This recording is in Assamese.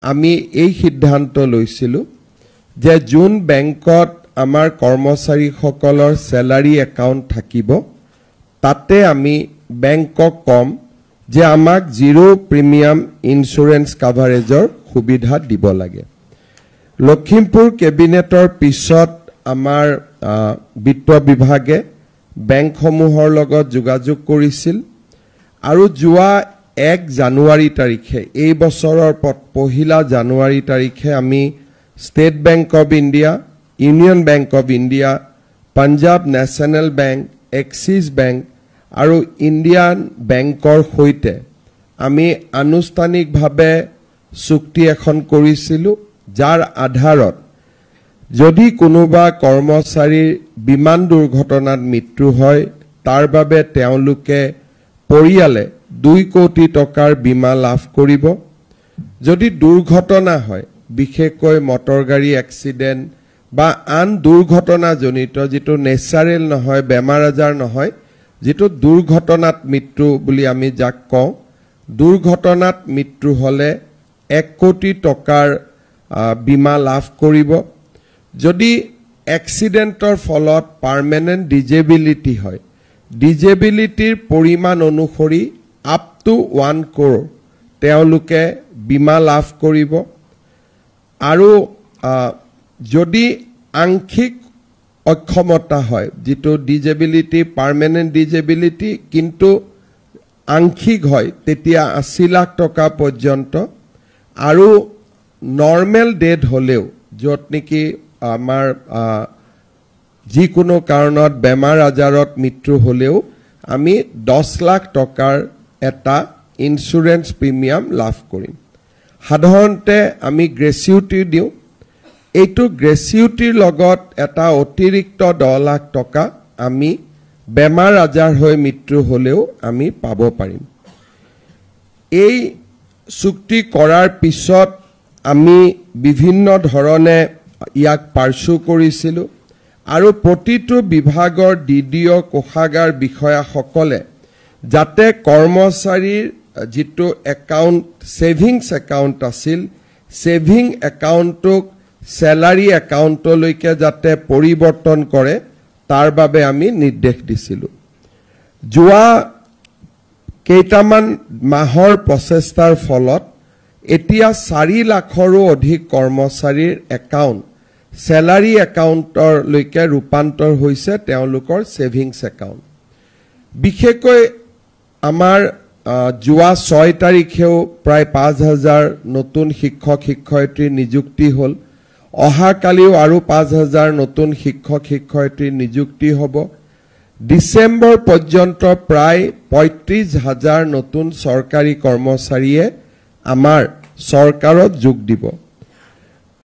আমি এই সিদ্ধান্ত লৈছিলো যে যোন বেংকত আমাৰ কৰ্মচাৰীসকলৰ স্যালাৰি একাউণ্ট থাকিব তাতে আমি বেংকক কম যে আমাক জিৰো প্ৰিমিয়াম ইন্স্যুৰেন্স কভাৰেজৰ সুবিধা দিব লাগে। লখিমপুৰ কেবিনেটৰ পিছত আমাৰ বিত্ত বিভাগে বেংকসমূহৰ লগত যোগাযোগ কৰিছিল আৰু যোৱা 1 জানুৱাৰী তাৰিখে এই বছৰৰ 1 জানুৱাৰী তাৰিখে আমি state bank of India, union bank of India, Punjab national bank, axis bank আৰু ইণ্ডিয়ান বেংকৰ সৈতে আমি আনুষ্ঠানিকভাৱে চুক্তি এখন কৰিছিলোঁ, যাৰ আধাৰত যদি কোনোবা কৰ্মচাৰীৰ বিমান দুৰ্ঘটনাত মৃত্যু হয় তাৰ বাবে তেওঁলোকে পৰিয়ালে 2 কোটি টকাৰ বীমা লাভ কৰিব। যদি দুৰ্ঘটনা হয়, বিশেষকৈ মটৰ গাড়ী এক্সিডেন্ট বা আন দুৰ্ঘটনাজনিত যেটো নেচাৰেল নহয়, বেমাৰ আজাৰ নহয়, যেটো দুৰ্ঘটনাত মৃত্যু বুলি আমি যাক কওঁ, দুৰ্ঘটনাত মৃত্যু হলে 1 কোটি টকাৰ বীমা লাভ কৰিব। যদি এক্সিডেন্টৰ ফলত পাৰ্মানেন্ট ডিজেবিলিটি হয়, ডিজেবিলিটিৰ পৰিমাণ অনুসৰি আপ টু 1 crore তেওঁলোকে বীমা লাভ কৰিব। আৰু যদি আংশিক অক্ষমতা হয়, যেটো ডিজেবিলিটি পাৰ্মানেন্ট ডিজেবিলিটি কিন্তু আংশিক হয়, তেতিয়া 80 লাখ টকা পৰ্যন্ত। আৰু নৰ্মেল ডেথ হলেও যত নেকি আমাৰ যিকোনো কাৰণত বেমাৰ আজাৰত মৃত্যু হলেও আমি 10 লাখ টকাৰ এটা ইন্স্যুৰেন্স প্ৰিমিয়াম লাভ কৰিম। সাধাৰণতে আমি গ্ৰেচুইটি দিওঁ, এইটো গ্ৰেচুইটিৰ লগত এটা অতিৰিক্ত 10 লাখ টকা আমি বেমাৰ আজাৰ হৈ মৃত্যু হলেও আমি পাব পাৰিম। এই চুক্তি কৰাৰ পিছত আমি বিভিন্ন ধৰণে ইয়াক পাৰ্চু কৰিছিলোঁ আৰু প্ৰতিটো বিভাগৰ ডিডিঅ কোষাগাৰ বিষয়াসকলে যাতে কৰ্মচাৰীৰ যেটো একাউণ্ট সেভিংস একাউণ্ট আছিল, সেভিং একাউণ্টক স্যালাৰি একাউণ্টলৈকে যাতে পৰিৱৰ্তন কৰে তাৰ বাবে আমি নিৰ্দেশ দিছিলোঁ। যোৱা কেইটামান মাহৰ প্ৰচেষ্টাৰ ফলত এতিয়া 4 লাখৰো অধিক কৰ্মচাৰীৰ একাউণ্ট স্যালাৰি একাউণ্টলৈকে ৰূপান্তৰ হৈছে তেওঁলোকৰ সেভিংস একাউণ্ট। বিশেষকৈ আমাৰ যোৱা 6 তাৰিখেও প্ৰায় 5000 নতুন শিক্ষক শিক্ষয়িত্ৰী নিযুক্তি হ'ল। অহাকালিও আৰু 5000 নতুন শিক্ষক শিক্ষয়িত্ৰী নিযুক্তি হ'ব। ডিসেম্বৰ পৰ্যন্ত প্ৰায় 35,000 নতুন চৰকাৰী কৰ্মচাৰীয়ে আমাৰ চৰকাৰত যোগ দিব।